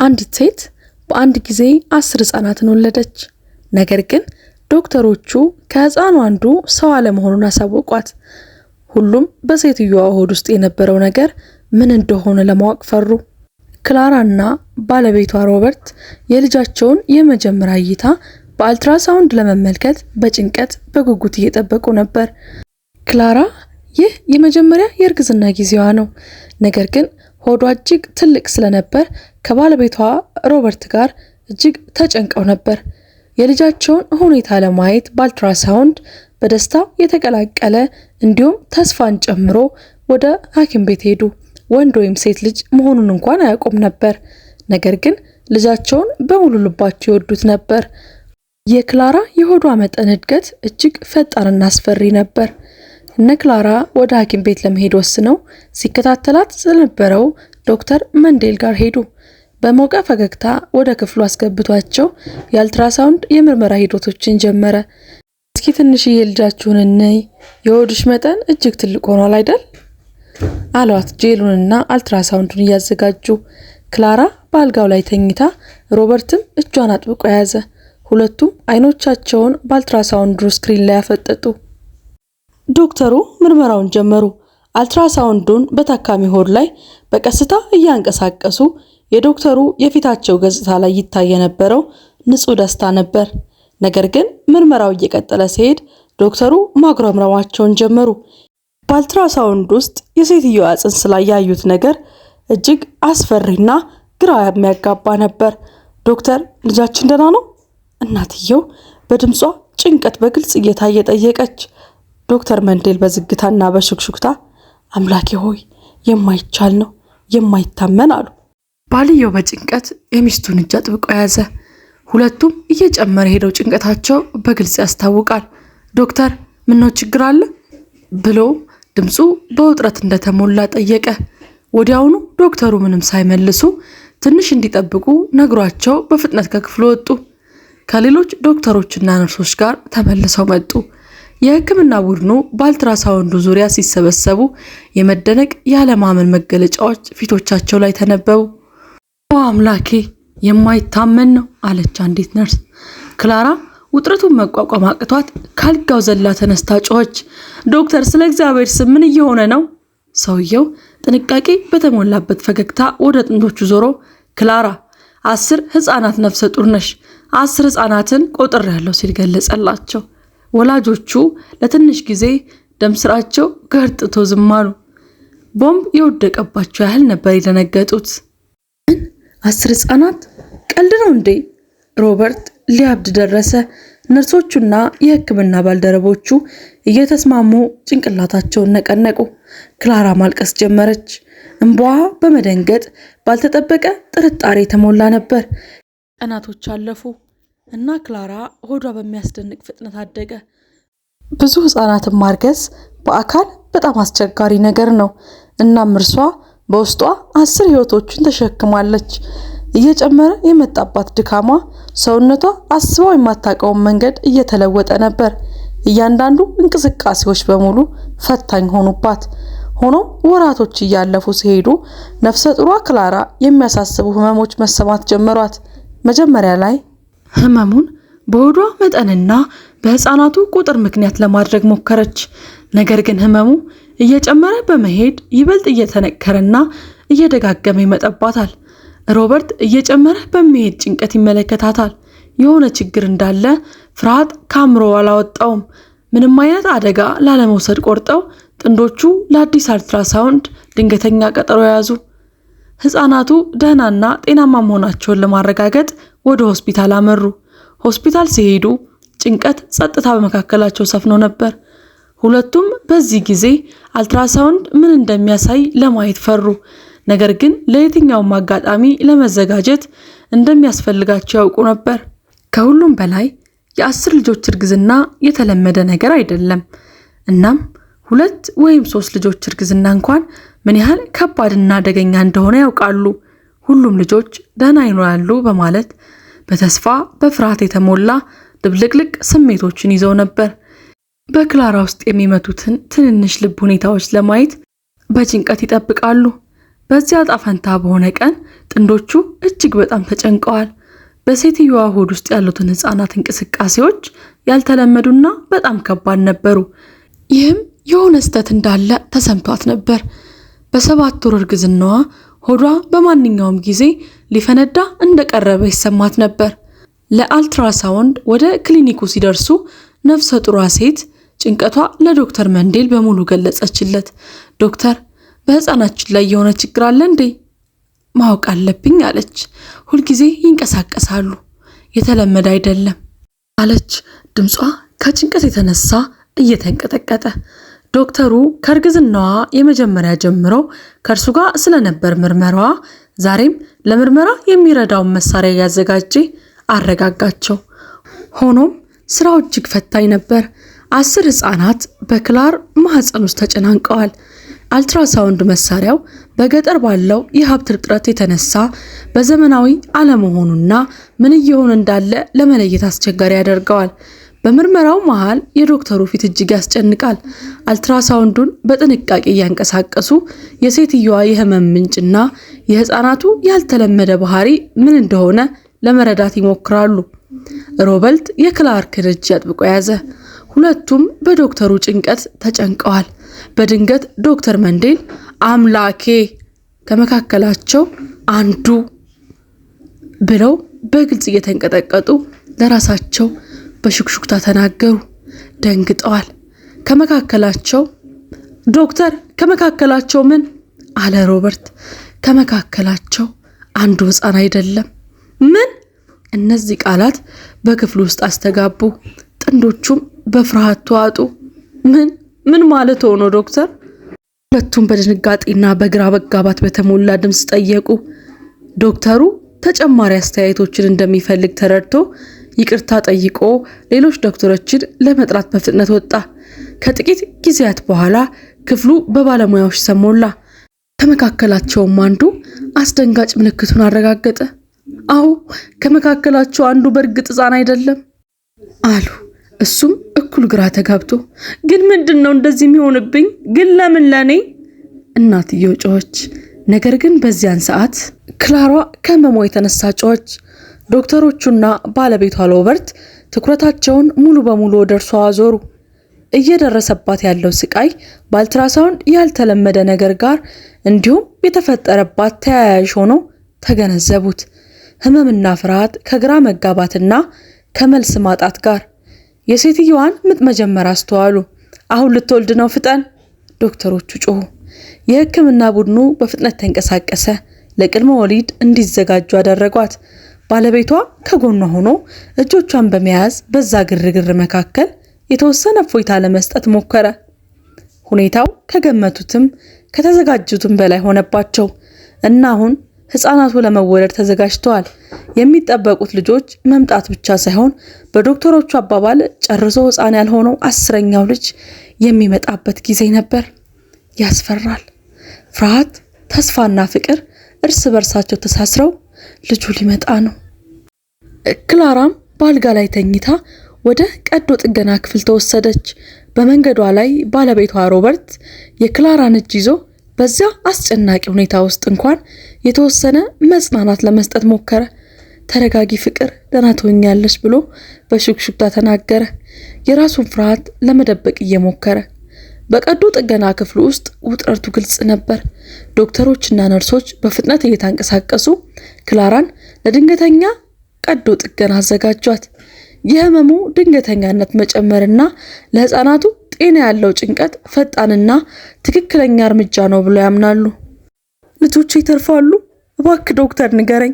አንዲት ሴት በአንድ ጊዜ 10 ህፃናትን ወለደች። ነገር ግን ዶክተሮቹ ከህፃኑ አንዱ ሰው አለመሆኑን አሳወቋት። ሁሉም በሴትዮዋ ሆድ ውስጥ የነበረው ነገር ምን እንደሆነ ለማወቅ ፈሩ። ክላራና ባለቤቷ ሮበርት የልጃቸውን የመጀመሪያ እይታ በአልትራሳውንድ ለመመልከት በጭንቀት በጉጉት እየጠበቁ ነበር። ክላራ ይህ የመጀመሪያ የእርግዝና ጊዜዋ ነው። ነገር ግን ሆዷ እጅግ ትልቅ ስለነበር ከባለቤቷ ሮበርት ጋር እጅግ ተጨንቀው ነበር። የልጃቸውን ሁኔታ ለማየት በአልትራሳውንድ በደስታ የተቀላቀለ እንዲሁም ተስፋን ጨምሮ ወደ ሐኪም ቤት ሄዱ። ወንድ ወይም ሴት ልጅ መሆኑን እንኳን አያውቁም ነበር። ነገር ግን ልጃቸውን በሙሉ ልባቸው ይወዱት ነበር። የክላራ የሆዷ መጠን እድገት እጅግ ፈጣንና አስፈሪ ነበር። እነ ክላራ ወደ ሐኪም ቤት ለመሄድ ወስነው ሲከታተላት ስለነበረው ዶክተር መንዴል ጋር ሄዱ። በሞቀ ፈገግታ ወደ ክፍሉ አስገብቷቸው የአልትራሳውንድ የምርመራ ሂደቶችን ጀመረ። እስኪ ትንሽዬ ልጃችሁን እንይ፣ የሆድሽ መጠን እጅግ ትልቅ ሆኗል አይደል? አሏት ጄሉንና አልትራሳውንዱን እያዘጋጁ። ክላራ በአልጋው ላይ ተኝታ፣ ሮበርትም እጇን አጥብቆ ያዘ። ሁለቱም አይኖቻቸውን በአልትራሳውንዱ ስክሪን ላይ አፈጠጡ። ዶክተሩ ምርመራውን ጀመሩ። አልትራሳውንዱን በታካሚ ሆድ ላይ በቀስታ እያንቀሳቀሱ የዶክተሩ የፊታቸው ገጽታ ላይ ይታይ የነበረው ንጹህ ደስታ ነበር። ነገር ግን ምርመራው እየቀጠለ ሲሄድ ዶክተሩ ማጉረምረማቸውን ጀመሩ። በአልትራሳውንድ ውስጥ የሴትዮዋ ጽንስ ላይ ያዩት ነገር እጅግ አስፈሪና ግራ የሚያጋባ ነበር። ዶክተር ልጃችን ደህና ነው? እናትየው በድምጿ ጭንቀት በግልጽ እየታየ ጠየቀች። ዶክተር መንዴል በዝግታና በሹክሹክታ አምላኬ ሆይ የማይቻል ነው፣ የማይታመን አሉ። ባልየው በጭንቀት የሚስቱን እጅ አጥብቆ ያዘ። ሁለቱም እየጨመረ ሄደው ጭንቀታቸው በግልጽ ያስታውቃል። ዶክተር ምነው ችግር አለ ብሎ ድምፁ በውጥረት እንደተሞላ ጠየቀ። ወዲያውኑ ዶክተሩ ምንም ሳይመልሱ ትንሽ እንዲጠብቁ ነግሯቸው በፍጥነት ከክፍሉ ወጡ። ከሌሎች ዶክተሮችና ነርሶች ጋር ተመልሰው መጡ። የሕክምና ቡድኑ በአልትራሳውንዱ ዙሪያ ሲሰበሰቡ የመደነቅ ያለማመን መገለጫዎች ፊቶቻቸው ላይ ተነበቡ። ኦ አምላኬ የማይታመን ነው አለች አንዲት ነርስ። ክላራ ውጥረቱን መቋቋም አቅቷት ካልጋው ዘላ ተነስታ ጮኸች። ዶክተር ስለ እግዚአብሔር ስም ምን እየሆነ ነው? ሰውየው ጥንቃቄ በተሞላበት ፈገግታ ወደ ጥንዶቹ ዞሮ ክላራ 10 ህፃናት ነፍሰ ጡር ነሽ፣ 10 ህፃናትን ቆጥሬያለሁ ሲል ገለጸላቸው። ወላጆቹ ለትንሽ ጊዜ ደም ስራቸው ገርጥቶ ዝም አሉ። ቦምብ የወደቀባቸው ያህል ነበር የደነገጡት። 10 ህፃናት? ቀልድ ነው እንዴ? ሮበርት ሊያብድ ደረሰ። ነርሶቹና የሕክምና ባልደረቦቹ እየተስማሙ ጭንቅላታቸውን ነቀነቁ። ክላራ ማልቀስ ጀመረች። እንባዋ በመደንገጥ ባልተጠበቀ ጥርጣሬ የተሞላ ነበር። ቀናቶች አለፉ እና ክላራ ሆዷ በሚያስደንቅ ፍጥነት አደገ። ብዙ ህፃናትን ማርገዝ በአካል በጣም አስቸጋሪ ነገር ነው። እናም እርሷ በውስጧ 10 ህይወቶችን ተሸክማለች። እየጨመረ የመጣባት ድካሟ ሰውነቷ አስበው የማታውቀውን መንገድ እየተለወጠ ነበር። እያንዳንዱ እንቅስቃሴዎች በሙሉ ፈታኝ ሆኑባት። ሆኖም ወራቶች እያለፉ ሲሄዱ ነፍሰ ጡሯ ክላራ የሚያሳስቡ ህመሞች መሰማት ጀመሯት። መጀመሪያ ላይ ህመሙን በሆዷ መጠንና በህፃናቱ ቁጥር ምክንያት ለማድረግ ሞከረች። ነገር ግን ህመሙ እየጨመረ በመሄድ ይበልጥ እየተነከረና እየደጋገመ ይመጣባታል። ሮበርት እየጨመረ በሚሄድ ጭንቀት ይመለከታታል። የሆነ ችግር እንዳለ ፍርሃት ካምሮ አላወጣውም። ምንም አይነት አደጋ ላለመውሰድ ቆርጠው ጥንዶቹ ለአዲስ አልትራሳውንድ ድንገተኛ ቀጠሮ ያዙ። ህፃናቱ ደህናና ጤናማ መሆናቸውን ለማረጋገጥ ወደ ሆስፒታል አመሩ። ሆስፒታል ሲሄዱ ጭንቀት፣ ጸጥታ በመካከላቸው ሰፍኖ ነበር። ሁለቱም በዚህ ጊዜ አልትራሳውንድ ምን እንደሚያሳይ ለማየት ፈሩ። ነገር ግን ለየትኛውም አጋጣሚ ለመዘጋጀት እንደሚያስፈልጋቸው ያውቁ ነበር። ከሁሉም በላይ የ10 ልጆች እርግዝና የተለመደ ነገር አይደለም። እናም 2 ወይም 3 ልጆች እርግዝና እንኳን ምን ያህል ከባድና አደገኛ እንደሆነ ያውቃሉ። ሁሉም ልጆች ደህና ይኖራሉ በማለት በተስፋ በፍርሃት የተሞላ ድብልቅልቅ ስሜቶችን ይዘው ነበር። በክላራ ውስጥ የሚመቱትን ትንንሽ ልብ ሁኔታዎች ለማየት በጭንቀት ይጠብቃሉ። በዚያ ጣፈንታ በሆነ ቀን ጥንዶቹ እጅግ በጣም ተጨንቀዋል። በሴትዮዋ ሆድ ውስጥ ያሉትን ህፃናት እንቅስቃሴዎች ያልተለመዱና በጣም ከባድ ነበሩ። ይህም የሆነ ስህተት እንዳለ ተሰምቷት ነበር። በ7 ወር እርግዝናዋ ሆዷ በማንኛውም ጊዜ ሊፈነዳ እንደቀረበ ይሰማት ነበር። ለአልትራሳውንድ ወደ ክሊኒኩ ሲደርሱ ነፍሰ ጡሯ ሴት ጭንቀቷ ለዶክተር መንዴል በሙሉ ገለጸችለት። ዶክተር፣ በህፃናችን ላይ የሆነ ችግር አለ እንዴ? ማወቅ አለብኝ አለች። ሁልጊዜ ይንቀሳቀሳሉ፣ የተለመደ አይደለም አለች፣ ድምጿ ከጭንቀት የተነሳ እየተንቀጠቀጠ። ዶክተሩ ከእርግዝናዋ የመጀመሪያ ጀምሮ ከእርሱ ጋር ስለነበር ምርመራዋ ዛሬም ለምርመራ የሚረዳውን መሳሪያ ያዘጋጀ አረጋጋቸው። ሆኖም ስራው እጅግ ፈታኝ ነበር። 10 ህፃናት በክላር ማህፀን ውስጥ ተጨናንቀዋል። አልትራሳውንድ መሳሪያው በገጠር ባለው የሀብት እጥረት የተነሳ በዘመናዊ አለመሆኑና ምን እየሆነ እንዳለ ለመለየት አስቸጋሪ ያደርገዋል። በምርመራው መሃል የዶክተሩ ፊት እጅግ ያስጨንቃል። አልትራሳውንዱን በጥንቃቄ እያንቀሳቀሱ የሴትዮዋ የህመም ምንጭና የህፃናቱ ያልተለመደ ባህሪ ምን እንደሆነ ለመረዳት ይሞክራሉ። ሮበርት የክላርክን እጅ አጥብቆ ያዘ። ሁለቱም በዶክተሩ ጭንቀት ተጨንቀዋል። በድንገት ዶክተር መንዴል አምላኬ ከመካከላቸው አንዱ ብለው በግልጽ እየተንቀጠቀጡ ለራሳቸው በሽክሽክታ ተናገሩ። ደንግጠዋል። ከመካከላቸው ዶክተር፣ ከመካከላቸው ምን አለ ሮበርት። ከመካከላቸው አንዱ ህፃን አይደለም። ምን? እነዚህ ቃላት በክፍሉ ውስጥ አስተጋቡ። ጥንዶቹም በፍርሃት ተዋጡ። ምን ማለት ሆኖ ዶክተር? ሁለቱም በድንጋጤና በግራ መጋባት በተሞላ ድምፅ ጠየቁ። ዶክተሩ ተጨማሪ አስተያየቶችን እንደሚፈልግ ተረድቶ ይቅርታ ጠይቆ ሌሎች ዶክተሮችን ለመጥራት በፍጥነት ወጣ። ከጥቂት ጊዜያት በኋላ ክፍሉ በባለሙያዎች ተሞላ። ከመካከላቸውም አንዱ አስደንጋጭ ምልክቱን አረጋገጠ። አዎ፣ ከመካከላቸው አንዱ በእርግጥ ህፃን አይደለም አሉ። እሱም እኩል ግራ ተጋብቶ፣ ግን ምንድነው እንደዚህ የሚሆንብኝ? ግን ለምን ለኔ? እናትየው ጮኸች። ነገር ግን በዚያን ሰዓት ክላሯ ከህመሟ የተነሳ ጮኸች። ዶክተሮቹና ባለቤቷ ሮበርት ትኩረታቸውን ሙሉ በሙሉ ወደ እርሷ አዞሩ። እየደረሰባት ያለው ስቃይ በአልትራሳውንድ ያልተለመደ ነገር ጋር እንዲሁም የተፈጠረባት ተያያዥ ሆኖ ተገነዘቡት። ህመምና ፍርሃት ከግራ መጋባትና ከመልስ ማጣት ጋር የሴትዮዋን ምጥ መጀመር አስተዋሉ። አሁን ልትወልድ ነው፣ ፍጠን! ዶክተሮቹ ጮሁ። የህክምና ቡድኑ በፍጥነት ተንቀሳቀሰ። ለቅድመ ወሊድ እንዲዘጋጁ አደረጓት። ባለቤቷ ከጎኗ ሆኖ እጆቿን በመያዝ በዛ ግርግር መካከል የተወሰነ እፎይታ ለመስጠት ሞከረ። ሁኔታው ከገመቱትም ከተዘጋጁትም በላይ ሆነባቸው እና አሁን ህፃናቱ ለመወለድ ተዘጋጅተዋል። የሚጠበቁት ልጆች መምጣት ብቻ ሳይሆን በዶክተሮቹ አባባል ጨርሶ ህፃን ያልሆነው 10ኛው ልጅ የሚመጣበት ጊዜ ነበር። ያስፈራል። ፍርሃት፣ ተስፋና ፍቅር እርስ በርሳቸው ተሳስረው ልጁ ሊመጣ ነው። ክላራም በአልጋ ላይ ተኝታ ወደ ቀዶ ጥገና ክፍል ተወሰደች። በመንገዷ ላይ ባለቤቷ ሮበርት የክላራን እጅ ይዞ በዚያ አስጨናቂ ሁኔታ ውስጥ እንኳን የተወሰነ መጽናናት ለመስጠት ሞከረ። ተረጋጊ ፍቅር፣ ደህና ትሆኛለሽ ብሎ በሹክሹክታ ተናገረ፣ የራሱን ፍርሃት ለመደበቅ እየሞከረ። በቀዶ ጥገና ክፍሉ ውስጥ ውጥረቱ ግልጽ ነበር። ዶክተሮችና ነርሶች በፍጥነት እየተንቀሳቀሱ ክላራን ለድንገተኛ ቀዶ ጥገና አዘጋጇት። የህመሙ ድንገተኛነት መጨመርና ለህፃናቱ ጤና ያለው ጭንቀት ፈጣንና ትክክለኛ እርምጃ ነው ብለው ያምናሉ። ልጆቼ ይተርፋሉ? እባክህ ዶክተር ንገረኝ፣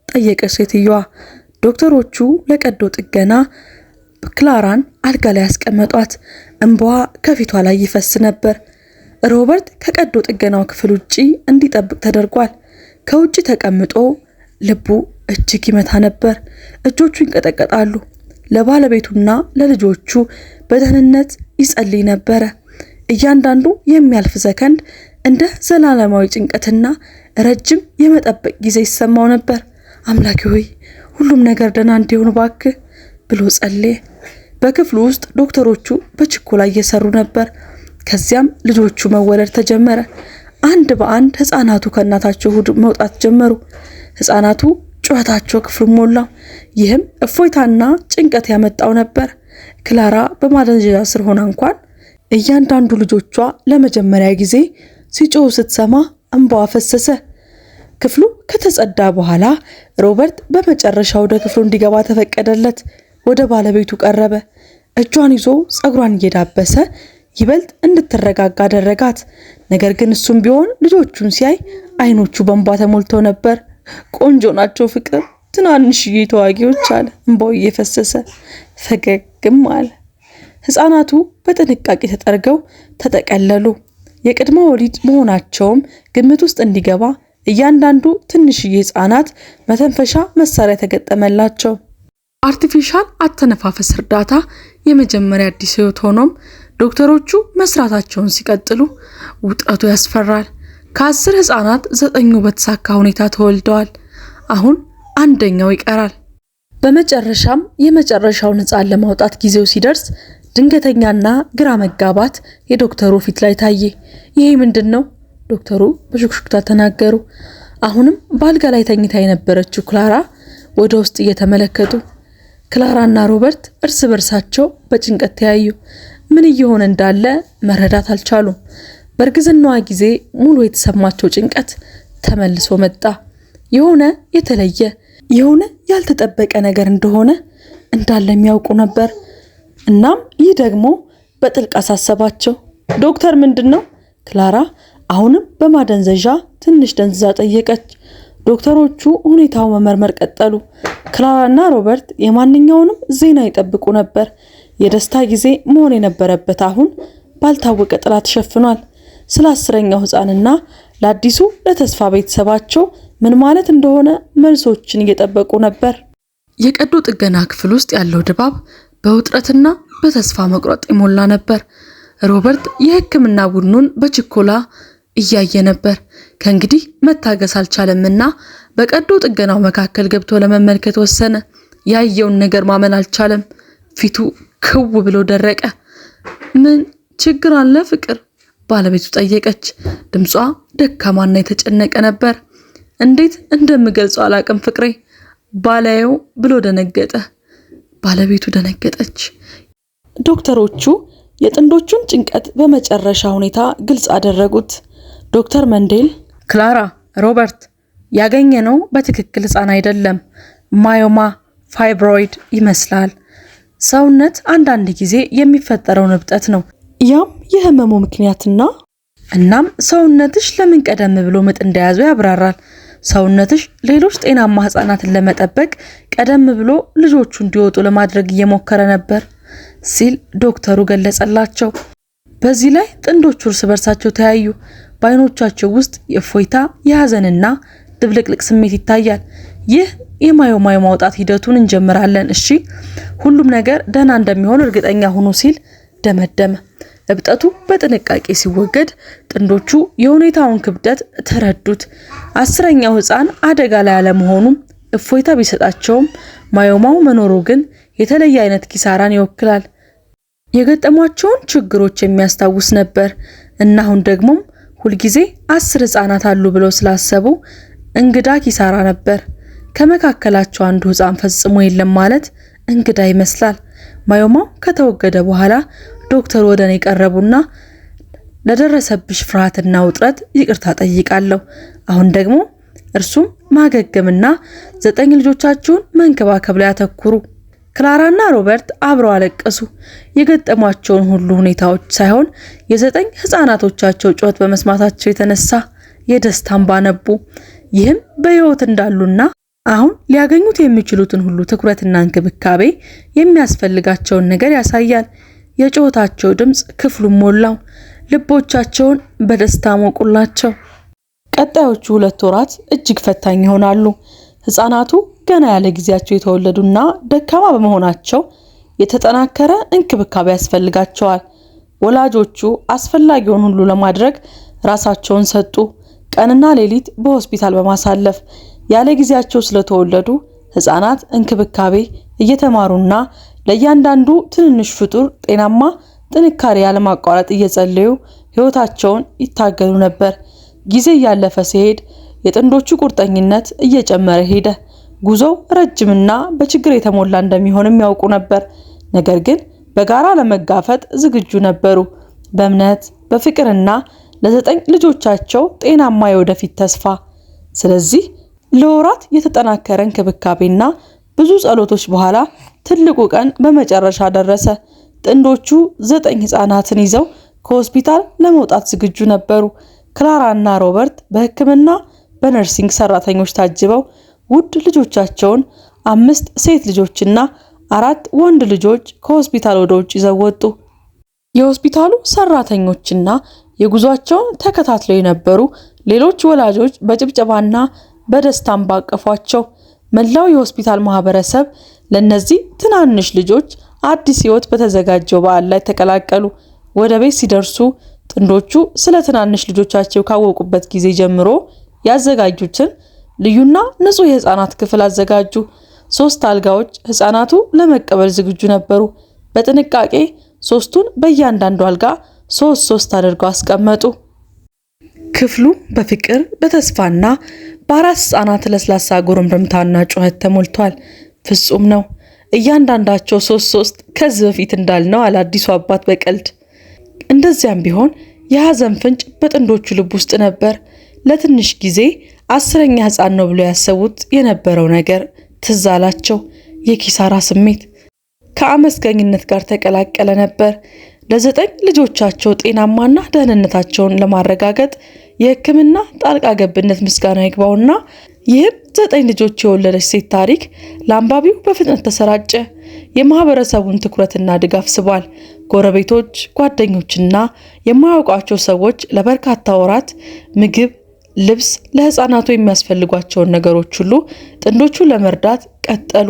ጠየቀች ሴትዮዋ። ዶክተሮቹ ለቀዶ ጥገና ክላራን አልጋ ላይ ያስቀመጧት። እንባዋ ከፊቷ ላይ ይፈስ ነበር። ሮበርት ከቀዶ ጥገናው ክፍል ውጪ እንዲጠብቅ ተደርጓል። ከውጪ ተቀምጦ ልቡ እጅግ ይመታ ነበር። እጆቹ ይንቀጠቀጣሉ። ለባለቤቱና ለልጆቹ በደህንነት ይጸልይ ነበር። እያንዳንዱ የሚያልፍ ሰከንድ እንደ ዘላለማዊ ጭንቀትና ረጅም የመጠበቅ ጊዜ ይሰማው ነበር። አምላኬ ሆይ ሁሉም ነገር ደህና እንዲሆን እባክህ ብሎ ጸለየ። በክፍሉ ውስጥ ዶክተሮቹ በችኮላ እየሰሩ ነበር። ከዚያም ልጆቹ መወለድ ተጀመረ። አንድ በአንድ ህፃናቱ ከእናታቸው ሆድ መውጣት ጀመሩ። ህፃናቱ ጩኸታቸው ክፍሉን ሞላው። ይህም እፎይታና ጭንቀት ያመጣው ነበር። ክላራ በማደንዘዣ ስር ሆና እንኳን እያንዳንዱ ልጆቿ ለመጀመሪያ ጊዜ ሲጮሁ ስትሰማ እንባዋ ፈሰሰ። ክፍሉ ከተጸዳ በኋላ ሮበርት በመጨረሻ ወደ ክፍሉ እንዲገባ ተፈቀደለት። ወደ ባለቤቱ ቀረበ። እጇን ይዞ ጸጉሯን እየዳበሰ ይበልጥ እንድትረጋጋ አደረጋት። ነገር ግን እሱም ቢሆን ልጆቹን ሲያይ አይኖቹ በእንባ ተሞልተው ነበር። ቆንጆ ናቸው ፍቅር፣ ትናንሽዬ ተዋጊዎች አለ እንባው እየፈሰሰ። ፈገግም አለ። ህፃናቱ በጥንቃቄ ተጠርገው ተጠቀለሉ። የቅድመ ወሊድ መሆናቸውም ግምት ውስጥ እንዲገባ እያንዳንዱ ትንሽዬ ህፃናት መተንፈሻ መሳሪያ ተገጠመላቸው። አርቲፊሻል አተነፋፈስ እርዳታ የመጀመሪያ አዲስ ህይወት ሆኖም ዶክተሮቹ መስራታቸውን ሲቀጥሉ ውጥረቱ ያስፈራል። ከ10 ህፃናት 9ኙ በተሳካ ሁኔታ ተወልደዋል። አሁን አንደኛው ይቀራል። በመጨረሻም የመጨረሻውን ህፃን ለማውጣት ጊዜው ሲደርስ ድንገተኛና ግራ መጋባት የዶክተሩ ፊት ላይ ታየ። ይሄ ምንድነው? ዶክተሩ በሹክሹክታ ተናገሩ። አሁንም ባልጋ ላይ ተኝታ የነበረችው ክላራ ወደ ውስጥ እየተመለከቱ፣ ክላራና ሮበርት እርስ በርሳቸው በጭንቀት ተያዩ። ምን እየሆነ እንዳለ መረዳት አልቻሉም። በእርግዝናዋ ጊዜ ሙሉ የተሰማቸው ጭንቀት ተመልሶ መጣ። የሆነ የተለየ የሆነ ያልተጠበቀ ነገር እንደሆነ እንዳለ የሚያውቁ ነበር። እናም ይህ ደግሞ በጥልቅ አሳሰባቸው። ዶክተር ምንድነው? ክላራ አሁንም በማደንዘዣ ትንሽ ደንዝዛ ጠየቀች። ዶክተሮቹ ሁኔታው መመርመር ቀጠሉ። ክላራና ሮበርት የማንኛውንም ዜና ይጠብቁ ነበር። የደስታ ጊዜ መሆን የነበረበት አሁን ባልታወቀ ጥላ ተሸፍኗል። ስለ 10ኛው ህፃንና ለአዲሱ ለተስፋ ቤተሰባቸው ምን ማለት እንደሆነ መልሶችን እየጠበቁ ነበር። የቀዶ ጥገና ክፍል ውስጥ ያለው ድባብ በውጥረትና በተስፋ መቁረጥ የሞላ ነበር። ሮበርት የህክምና ቡድኑን በችኮላ እያየ ነበር። ከእንግዲህ መታገስ አልቻለምና በቀዶ ጥገናው መካከል ገብቶ ለመመልከት ወሰነ። ያየውን ነገር ማመን አልቻለም። ፊቱ ክው ብሎ ደረቀ። ምን ችግር አለ ፍቅር? ባለቤቱ ጠየቀች። ድምጿ ደካማና የተጨነቀ ነበር። እንዴት እንደምገልጸው አላቅም ፍቅሬ ባላየው ብሎ ደነገጠ። ባለቤቱ ደነገጠች። ዶክተሮቹ የጥንዶቹን ጭንቀት በመጨረሻ ሁኔታ ግልጽ አደረጉት። ዶክተር መንዴል፣ ክላራ፣ ሮበርት ያገኘነው በትክክል ህፃን አይደለም። ማዮማ ፋይብሮይድ ይመስላል። ሰውነት አንዳንድ ጊዜ የሚፈጠረው ንብጠት ነው። ያም የህመሙ ምክንያትና እናም ሰውነትሽ ለምን ቀደም ብሎ ምጥ እንደያዘው ያብራራል። ሰውነትሽ ሌሎች ጤናማ ህፃናትን ለመጠበቅ ቀደም ብሎ ልጆቹ እንዲወጡ ለማድረግ እየሞከረ ነበር ሲል ዶክተሩ ገለጸላቸው። በዚህ ላይ ጥንዶቹ እርስ በርሳቸው ተያዩ። በአይኖቻቸው ውስጥ የእፎይታ የሐዘንና ድብልቅልቅ ስሜት ይታያል። ይህ የማዮማ ማውጣት ሂደቱን እንጀምራለን፣ እሺ ሁሉም ነገር ደህና እንደሚሆን እርግጠኛ ሁኑ ሲል ደመደመ። እብጠቱ በጥንቃቄ ሲወገድ ጥንዶቹ የሁኔታውን ክብደት ተረዱት። 10ኛው ህፃን አደጋ ላይ አለመሆኑም እፎይታ ቢሰጣቸውም ማዮማው መኖሩ ግን የተለየ አይነት ኪሳራን ይወክላል። የገጠሟቸውን ችግሮች የሚያስታውስ ነበር እና አሁን ደግሞም ሁልጊዜ 10 ህፃናት አሉ ብለው ስላሰቡ እንግዳ ኪሳራ ነበር። ከመካከላቸው አንዱ ህፃን ፈጽሞ የለም ማለት እንግዳ ይመስላል። ማዮማው ከተወገደ በኋላ ዶክተር ወደኔ ቀረቡና ለደረሰብሽ ፍርሃትና ውጥረት ይቅርታ ጠይቃለሁ። አሁን ደግሞ እርሱም ማገገምና 9 ልጆቻችሁን መንከባከብ ላይ አተኩሩ። ክላራና ሮበርት አብረው አለቀሱ። የገጠሟቸውን ሁሉ ሁኔታዎች ሳይሆን የ9 ህፃናቶቻቸው ጩኸት በመስማታቸው የተነሳ የደስታ እንባ ነቡ። ይህም በህይወት እንዳሉና አሁን ሊያገኙት የሚችሉትን ሁሉ ትኩረትና እንክብካቤ የሚያስፈልጋቸውን ነገር ያሳያል። የጩኸታቸው ድምጽ ክፍሉን ሞላው። ልቦቻቸውን በደስታ ሞቁላቸው። ቀጣዮቹ 2 ወራት እጅግ ፈታኝ ይሆናሉ። ህፃናቱ ገና ያለ ጊዜያቸው የተወለዱና ደካማ በመሆናቸው የተጠናከረ እንክብካቤ ያስፈልጋቸዋል። ወላጆቹ አስፈላጊውን ሁሉ ለማድረግ ራሳቸውን ሰጡ። ቀንና ሌሊት በሆስፒታል በማሳለፍ ያለ ጊዜያቸው ስለተወለዱ ህፃናት እንክብካቤ እየተማሩና ለእያንዳንዱ ትንንሽ ፍጡር ጤናማ ጥንካሬ ያለማቋረጥ እየጸለዩ ህይወታቸውን ይታገሉ ነበር። ጊዜ ያለፈ ሲሄድ የጥንዶቹ ቁርጠኝነት እየጨመረ ሄደ። ጉዞው ረጅምና በችግር የተሞላ እንደሚሆንም ያውቁ ነበር። ነገር ግን በጋራ ለመጋፈጥ ዝግጁ ነበሩ። በእምነት በፍቅርና ለ9 ልጆቻቸው ጤናማ የወደፊት ተስፋ። ስለዚህ ለወራት የተጠናከረ እንክብካቤና ብዙ ጸሎቶች በኋላ ትልቁ ቀን በመጨረሻ ደረሰ። ጥንዶቹ 9 ህፃናትን ይዘው ከሆስፒታል ለመውጣት ዝግጁ ነበሩ። ክላራና ሮበርት በሕክምና በነርሲንግ ሰራተኞች ታጅበው ውድ ልጆቻቸውን 5 ሴት ልጆችና 4 ወንድ ልጆች ከሆስፒታል ወደ ውጭ ይዘው ወጡ። የሆስፒታሉ ሰራተኞችና የጉዟቸውን ተከታትለው የነበሩ ሌሎች ወላጆች በጭብጨባና በደስታም ባቀፏቸው። መላው የሆስፒታል ማህበረሰብ ለነዚህ ትናንሽ ልጆች አዲስ ህይወት በተዘጋጀው በዓል ላይ ተቀላቀሉ። ወደ ቤት ሲደርሱ ጥንዶቹ ስለ ትናንሽ ልጆቻቸው ካወቁበት ጊዜ ጀምሮ ያዘጋጁትን ልዩና ንጹህ የህፃናት ክፍል አዘጋጁ። 3 አልጋዎች ህፃናቱ ለመቀበል ዝግጁ ነበሩ። በጥንቃቄ 3ቱን በእያንዳንዱ አልጋ 3 አድርገው አስቀመጡ። ክፍሉ በፍቅር በተስፋና በአራት ህፃናት ለስላሳ ጉርምርምታና ጩኸት ተሞልቷል። ፍጹም ነው። እያንዳንዳቸው 3 ከዚህ በፊት እንዳልነው አዲሱ አባት በቀልድ። እንደዚያም ቢሆን የሐዘን ፍንጭ በጥንዶቹ ልብ ውስጥ ነበር። ለትንሽ ጊዜ 10ኛ ህፃን ነው ብሎ ያሰቡት የነበረው ነገር ትዝ አላቸው። የኪሳራ ስሜት ከአመስጋኝነት ጋር ተቀላቀለ ነበር። ለ9 ልጆቻቸው ጤናማና ደህንነታቸውን ለማረጋገጥ የህክምና ጣልቃ ገብነት ምስጋና ይግባውና ይህም 9 ልጆች የወለደች ሴት ታሪክ ለአንባቢው በፍጥነት ተሰራጨ። የማህበረሰቡን ትኩረትና ድጋፍ ስቧል። ጎረቤቶች፣ ጓደኞችና የማያውቋቸው ሰዎች ለበርካታ ወራት ምግብ፣ ልብስ፣ ለህፃናቱ የሚያስፈልጓቸውን ነገሮች ሁሉ ጥንዶቹን ለመርዳት ቀጠሉ።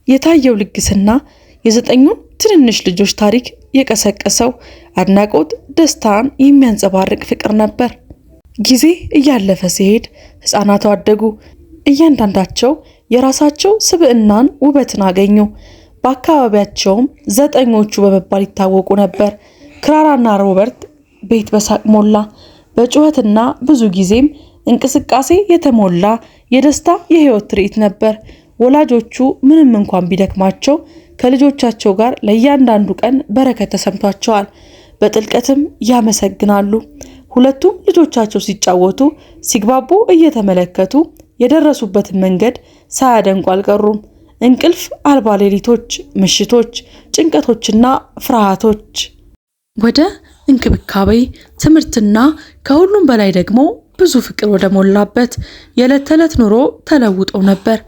የታየው ልግስና የ9ኙን ትንንሽ ልጆች ታሪክ የቀሰቀሰው አድናቆት፣ ደስታን የሚያንጸባርቅ ፍቅር ነበር። ጊዜ እያለፈ ሲሄድ ህፃናቱ አደጉ። እያንዳንዳቸው የራሳቸው ስብዕናን፣ ውበትን አገኙ። በአካባቢያቸውም 9ኞቹ በመባል ይታወቁ ነበር። ክላራና ሮበርት ቤት በሳቅ ሞላ። በጩኸትና ብዙ ጊዜም እንቅስቃሴ የተሞላ የደስታ የህይወት ትርኢት ነበር። ወላጆቹ ምንም እንኳን ቢደክማቸው ከልጆቻቸው ጋር ለእያንዳንዱ ቀን በረከት ተሰምቷቸዋል። በጥልቀትም ያመሰግናሉ። ሁለቱም ልጆቻቸው ሲጫወቱ፣ ሲግባቡ እየተመለከቱ የደረሱበትን መንገድ ሳያደንቁ አልቀሩም። እንቅልፍ አልባ ሌሊቶች፣ ምሽቶች፣ ጭንቀቶችና ፍርሃቶች ወደ እንክብካቤ፣ ትምህርትና ከሁሉም በላይ ደግሞ ብዙ ፍቅር ወደ ሞላበት የዕለት ተዕለት ኑሮ ተለውጠው ነበር።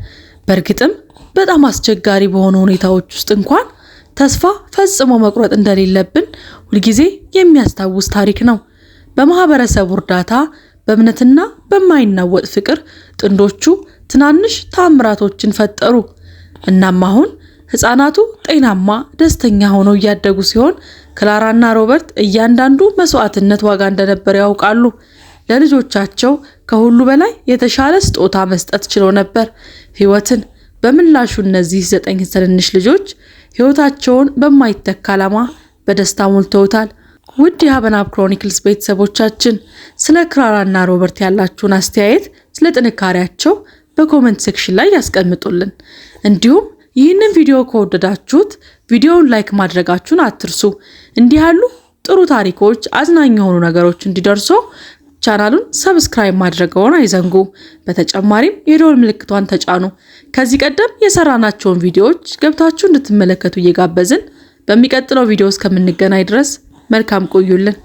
በእርግጥም በጣም አስቸጋሪ በሆኑ ሁኔታዎች ውስጥ እንኳን ተስፋ ፈጽሞ መቁረጥ እንደሌለብን ሁልጊዜ የሚያስታውስ ታሪክ ነው። በማህበረሰቡ እርዳታ፣ በእምነትና በማይናወጥ ፍቅር ጥንዶቹ ትናንሽ ታምራቶችን ፈጠሩ። እናም አሁን ህፃናቱ ጤናማ፣ ደስተኛ ሆነው እያደጉ ሲሆን ክላራና ሮበርት እያንዳንዱ መስዋዕትነት ዋጋ እንደነበር ያውቃሉ። ለልጆቻቸው ከሁሉ በላይ የተሻለ ስጦታ መስጠት ችለው ነበር፣ ህይወትን። በምላሹ እነዚህ 9 ትንንሽ ልጆች ህይወታቸውን በማይተካ ዓላማ በደስታ ሞልተውታል። ውድ የሀበናብ ክሮኒክልስ ቤተሰቦቻችን ስለ ክላራና ሮበርት ያላችሁን አስተያየት፣ ስለ ጥንካሬያቸው በኮሜንት ሴክሽን ላይ ያስቀምጡልን። እንዲሁም ይህንን ቪዲዮ ከወደዳችሁት ቪዲዮውን ላይክ ማድረጋችሁን አትርሱ። እንዲህ ያሉ ጥሩ ታሪኮች፣ አዝናኝ የሆኑ ነገሮች እንዲደርሱ ቻናሉን ሰብስክራይብ ማድረግዎን አይዘንጉ። በተጨማሪም የደወል ምልክቷን ተጫኑ። ከዚህ ቀደም የሰራናቸውን ቪዲዮዎች ገብታችሁ እንድትመለከቱ እየጋበዝን በሚቀጥለው ቪዲዮ እስከምንገናኝ ድረስ መልካም ቆዩልን።